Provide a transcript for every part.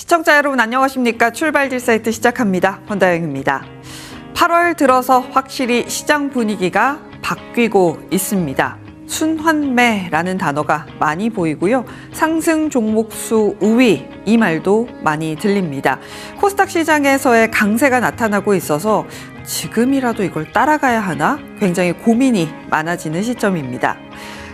시청자 여러분 안녕하십니까? 출발질 사이트 시작합니다. 권다영입니다. 8월 들어서 확실히 시장 분위기가 바뀌고 있습니다. 순환매라는 단어가 많이 보이고요. 상승 종목수 우위 이 말도 많이 들립니다. 코스닥 시장에서의 강세가 나타나고 있어서 지금이라도 이걸 따라가야 하나 굉장히 고민이 많아지는 시점입니다.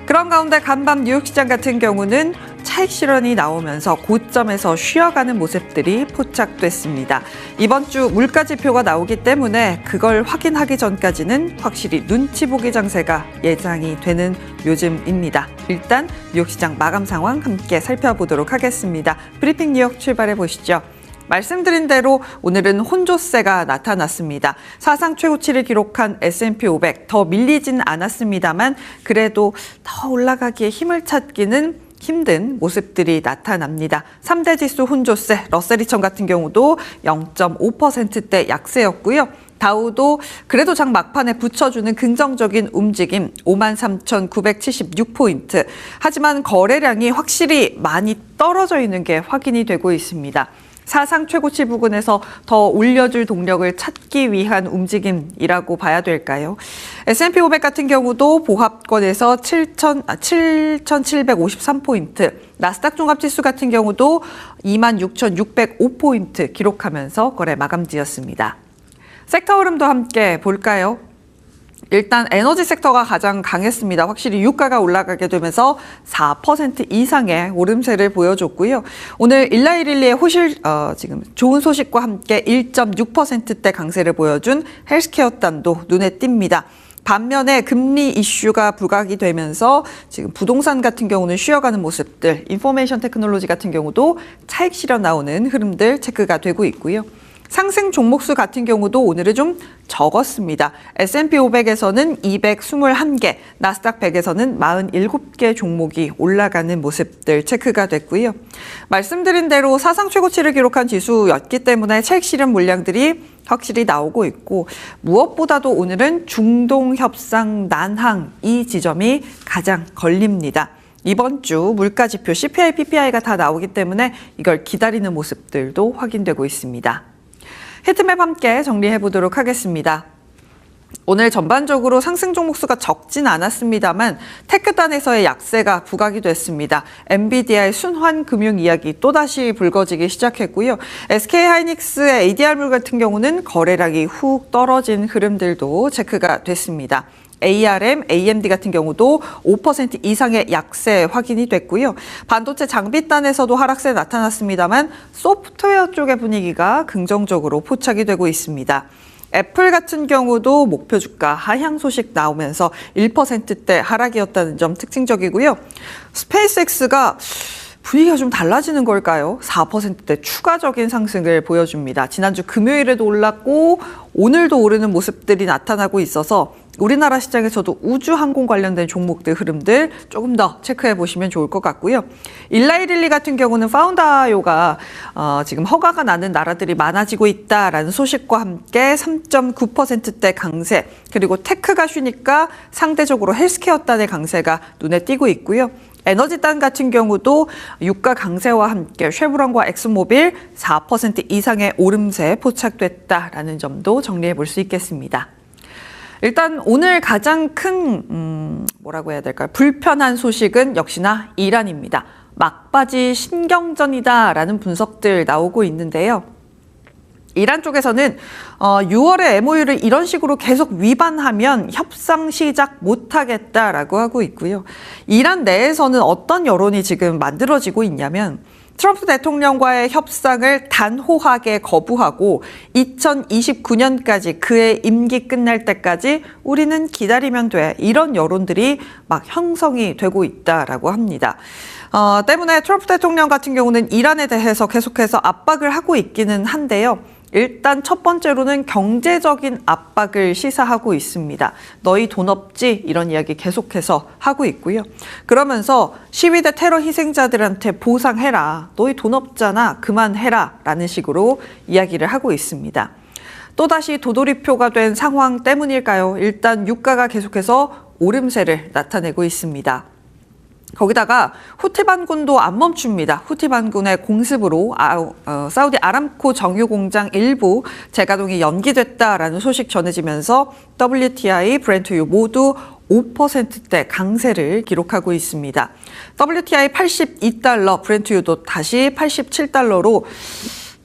그런 가운데 간밤 뉴욕시장 같은 경우는 차익 실현이 나오면서 고점에서 쉬어가는 모습들이 포착됐습니다. 이번 주 물가 지표가 나오기 때문에 그걸 확인하기 전까지는 확실히 눈치 보기 장세가 예상이 되는 요즘입니다. 일단 뉴욕시장 마감 상황 함께 살펴보도록 하겠습니다. 브리핑 뉴욕 출발해 보시죠. 말씀드린 대로 오늘은 혼조세가 나타났습니다. 사상 최고치를 기록한 S&P 500 더 밀리진 않았습니다만 그래도 더 올라가기에 힘을 찾기는 힘든 모습들이 나타납니다. 3대 지수 혼조세, 러셀 2000 같은 경우도 0.5%대 약세였고요. 다우도 그래도 장 막판에 붙여주는 긍정적인 움직임 53,976포인트. 하지만 거래량이 확실히 많이 떨어져 있는 게 확인이 되고 있습니다. 사상 최고치 부근에서 더 올려줄 동력을 찾기 위한 움직임이라고 봐야 될까요? S&P 500 같은 경우도 보합권에서 7,753포인트, 나스닥 종합지수 같은 경우도 26,605포인트 기록하면서 거래 마감지였습니다. 섹터 흐름도 함께 볼까요? 일단 에너지 섹터가 가장 강했습니다. 확실히 유가가 올라가게 되면서 4% 이상의 오름세를 보여줬고요. 오늘 일라이릴리의 지금 좋은 소식과 함께 1.6%대 강세를 보여준 헬스케어단도 눈에 띕니다. 반면에 금리 이슈가 부각이 되면서 지금 부동산 같은 경우는 쉬어가는 모습들, 인포메이션 테크놀로지 같은 경우도 차익 실현 나오는 흐름들 체크가 되고 있고요. 상승 종목수 같은 경우도 오늘은 좀 적었습니다. S&P 500에서는 221개, 나스닥 100에서는 47개 종목이 올라가는 모습들 체크가 됐고요. 말씀드린 대로 사상 최고치를 기록한 지수였기 때문에 차익 실현 물량들이 확실히 나오고 있고 무엇보다도 오늘은 중동 협상 난항 이 지점이 가장 걸립니다. 이번 주 물가 지표 CPI, PPI가 다 나오기 때문에 이걸 기다리는 모습들도 확인되고 있습니다. 히트맵 함께 정리해 보도록 하겠습니다. 오늘 전반적으로 상승 종목수가 적진 않았습니다만 테크단에서의 약세가 부각이 됐습니다. 엔비디아의 순환 금융 이야기 또다시 불거지기 시작했고요. SK하이닉스의 ADR물 같은 경우는 거래량이 훅 떨어진 흐름들도 체크가 됐습니다. ARM, AMD 같은 경우도 5% 이상의 약세 확인이 됐고요. 반도체 장비단에서도 하락세 나타났습니다만 소프트웨어 쪽의 분위기가 긍정적으로 포착이 되고 있습니다. 애플 같은 경우도 목표 주가 하향 소식 나오면서 1%대 하락이었다는 점 특징적이고요. 스페이스X가 분위기가 좀 달라지는 걸까요? 4%대 추가적인 상승을 보여줍니다. 지난주 금요일에도 올랐고 오늘도 오르는 모습들이 나타나고 있어서 우리나라 시장에서도 우주항공 관련된 종목들 흐름들 조금 더 체크해 보시면 좋을 것 같고요. 일라이릴리 같은 경우는 파운드아이오가 지금 허가가 나는 나라들이 많아지고 있다라는 소식과 함께 3.9%대 강세, 그리고 테크가 쉬니까 상대적으로 헬스케어단의 강세가 눈에 띄고 있고요. 에너지단 같은 경우도 유가 강세와 함께 쉐브론과 엑슨모빌 4% 이상의 오름세 포착됐다라는 점도 정리해 볼 수 있겠습니다. 일단 오늘 가장 큰 뭐라고 해야 될까요? 불편한 소식은 역시나 이란입니다. 막바지 신경전이다라는 분석들 나오고 있는데요. 이란 쪽에서는 6월에 MOU를 이런 식으로 계속 위반하면 협상 시작 못하겠다라고 하고 있고요. 이란 내에서는 어떤 여론이 지금 만들어지고 있냐면 트럼프 대통령과의 협상을 단호하게 거부하고 2029년까지 그의 임기 끝날 때까지 우리는 기다리면 돼. 이런 여론들이 막 형성이 되고 있다라고 합니다. 때문에 트럼프 대통령 같은 경우는 이란에 대해서 계속해서 압박을 하고 있기는 한데요. 일단 첫 번째로는 경제적인 압박을 시사하고 있습니다. 너희 돈 없지? 이런 이야기 계속해서 하고 있고요. 그러면서 시위대 테러 희생자들한테 보상해라. 너희 돈 없잖아. 그만해라. 라는 식으로 이야기를 하고 있습니다. 또다시 도돌이표가 된 상황 때문일까요? 일단 유가가 계속해서 오름세를 나타내고 있습니다. 거기다가 후티 반군도 안 멈춥니다. 후티 반군의 공습으로 사우디 아람코 정유 공장 일부 재가동이 연기됐다라는 소식 전해지면서 WTI, 브렌트유 모두 5%대 강세를 기록하고 있습니다. WTI 82달러, 브렌트유도 다시 87달러로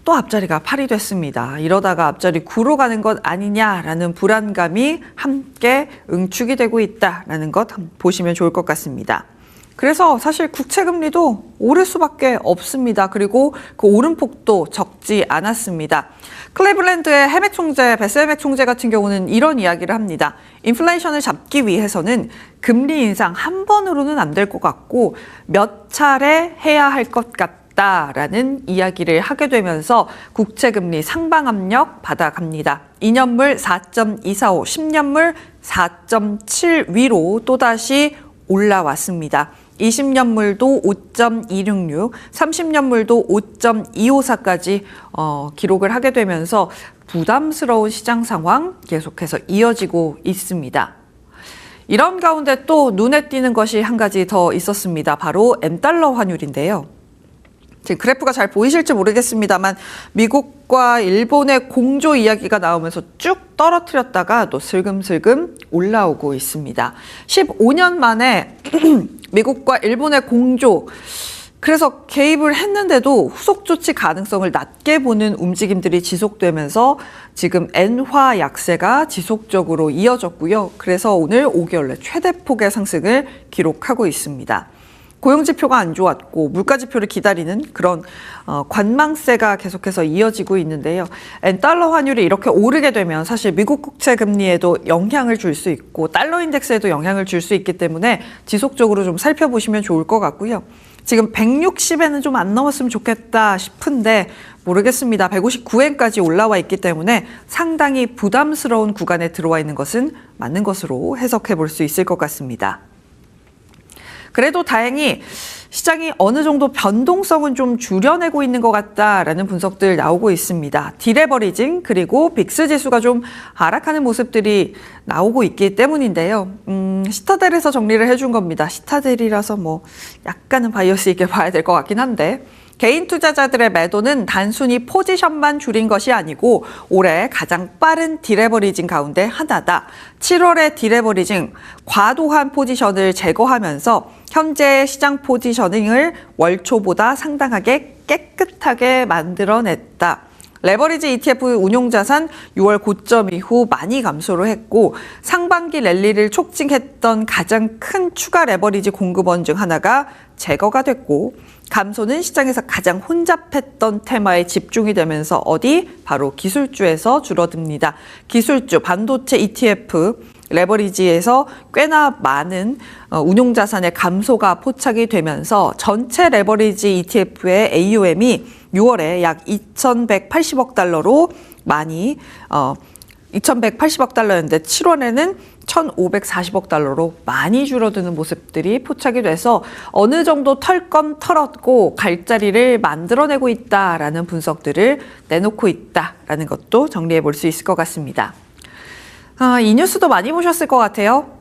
또 앞자리가 8이 됐습니다. 이러다가 앞자리 9로 가는 것 아니냐라는 불안감이 함께 응축이 되고 있다라는 것 보시면 좋을 것 같습니다. 그래서 사실 국채금리도 오를 수밖에 없습니다. 그리고 그 오름폭도 적지 않았습니다. 클리블랜드의 해맥 총재, 베스 해맥 총재 같은 경우는 이런 이야기를 합니다. 인플레이션을 잡기 위해서는 금리 인상 한 번으로는 안 될 것 같고 몇 차례 해야 할 것 같다라는 이야기를 하게 되면서 국채금리 상방 압력 받아갑니다. 2년물 4.245, 10년물 4.7 위로 또다시 올라왔습니다. 20년물도 5.266, 30년물도 5.254까지 기록을 하게 되면서 부담스러운 시장 상황 계속해서 이어지고 있습니다. 이런 가운데 또 눈에 띄는 것이 한 가지 더 있었습니다. 바로 M달러 환율인데요. 지금 그래프가 잘 보이실지 모르겠습니다만 미국과 일본의 공조 이야기가 나오면서 쭉 떨어뜨렸다가 또 슬금슬금 올라오고 있습니다. 15년 만에 미국과 일본의 공조, 그래서 개입을 했는데도 후속 조치 가능성을 낮게 보는 움직임들이 지속되면서 지금 엔화 약세가 지속적으로 이어졌고요. 그래서 오늘 5개월 내 최대폭의 상승을 기록하고 있습니다. 고용지표가 안 좋았고 물가지표를 기다리는 그런 관망세가 계속해서 이어지고 있는데요. 엔달러 환율이 이렇게 오르게 되면 사실 미국 국채 금리에도 영향을 줄 수 있고 달러 인덱스에도 영향을 줄 수 있기 때문에 지속적으로 좀 살펴보시면 좋을 것 같고요. 지금 160엔은 좀 안 넘었으면 좋겠다 싶은데 모르겠습니다. 159엔까지 올라와 있기 때문에 상당히 부담스러운 구간에 들어와 있는 것은 맞는 것으로 해석해 볼 수 있을 것 같습니다. 그래도 다행히 시장이 어느 정도 변동성은 좀 줄여내고 있는 것 같다라는 분석들 나오고 있습니다. 디레버리징 그리고 빅스 지수가 좀 하락하는 모습들이 나오고 있기 때문인데요. 시타델에서 정리를 해준 겁니다. 시타델이라서 뭐 약간은 바이어스 있게 봐야 될 것 같긴 한데 개인 투자자들의 매도는 단순히 포지션만 줄인 것이 아니고 올해 가장 빠른 디레버리징 가운데 하나다. 7월의 디레버리징, 과도한 포지션을 제거하면서 현재의 시장 포지셔닝을 월초보다 상당하게 깨끗하게 만들어냈다. 레버리지 ETF 운용자산 6월 고점 이후 많이 감소를 했고 상반기 랠리를 촉진했던 가장 큰 추가 레버리지 공급원 중 하나가 제거가 됐고 감소는 시장에서 가장 혼잡했던 테마에 집중이 되면서 어디? 바로 기술주에서 줄어듭니다. 기술주, 반도체 ETF, 레버리지에서 꽤나 많은 운용자산의 감소가 포착이 되면서 전체 레버리지 ETF의 AUM이 6월에 약 2,180억 달러로 많이 2,180억 달러였는데 7월에는 1,540억 달러로 많이 줄어드는 모습들이 포착이 돼서 어느 정도 털건 털었고 갈 자리를 만들어내고 있다라는 분석들을 내놓고 있다라는 것도 정리해 볼 수 있을 것 같습니다. 이 뉴스도 많이 보셨을 것 같아요.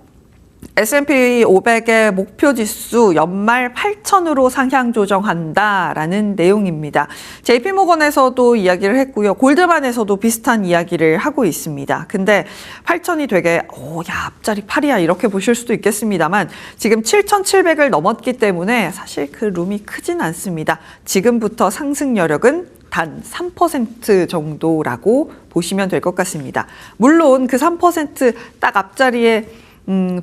S&P 500의 목표 지수 연말 8,000으로 상향 조정한다라는 내용입니다. JP모건에서도 이야기를 했고요. 골드만에서도 비슷한 이야기를 하고 있습니다. 근데 8,000이 되게 야 앞자리 8이야 이렇게 보실 수도 있겠습니다만 지금 7,700을 넘었기 때문에 사실 그 룸이 크진 않습니다. 지금부터 상승 여력은 단 3% 정도라고 보시면 될 것 같습니다. 물론 그 3% 딱 앞자리에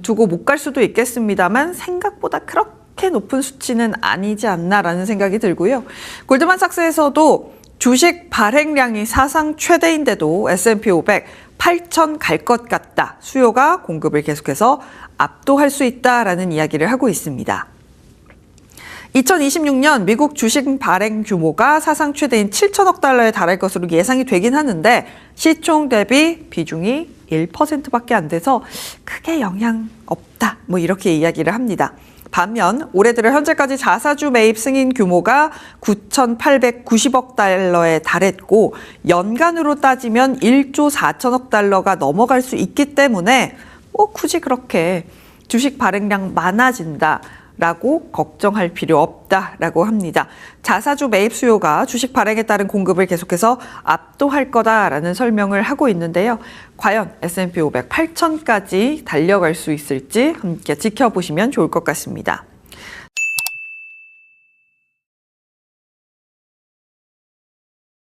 두고 못 갈 수도 있겠습니다만 생각보다 그렇게 높은 수치는 아니지 않나라는 생각이 들고요. 골드만삭스에서도 주식 발행량이 사상 최대인데도 S&P 500 8,000 갈 것 같다. 수요가 공급을 계속해서 압도할 수 있다라는 이야기를 하고 있습니다. 2026년 미국 주식 발행 규모가 사상 최대인 7천억 달러에 달할 것으로 예상이 되긴 하는데 시총 대비 비중이 1%밖에 안 돼서 크게 영향 없다. 뭐 이렇게 이야기를 합니다. 반면 올해 들어 현재까지 자사주 매입 승인 규모가 9,890억 달러에 달했고 연간으로 따지면 1조 4천억 달러가 넘어갈 수 있기 때문에 뭐 굳이 그렇게 주식 발행량 많아진다. 라고 걱정할 필요 없다라고 합니다. 자사주 매입 수요가 주식 발행에 따른 공급을 계속해서 압도할 거다라는 설명을 하고 있는데요. 과연 S&P 500 8,000까지 달려갈 수 있을지 함께 지켜보시면 좋을 것 같습니다.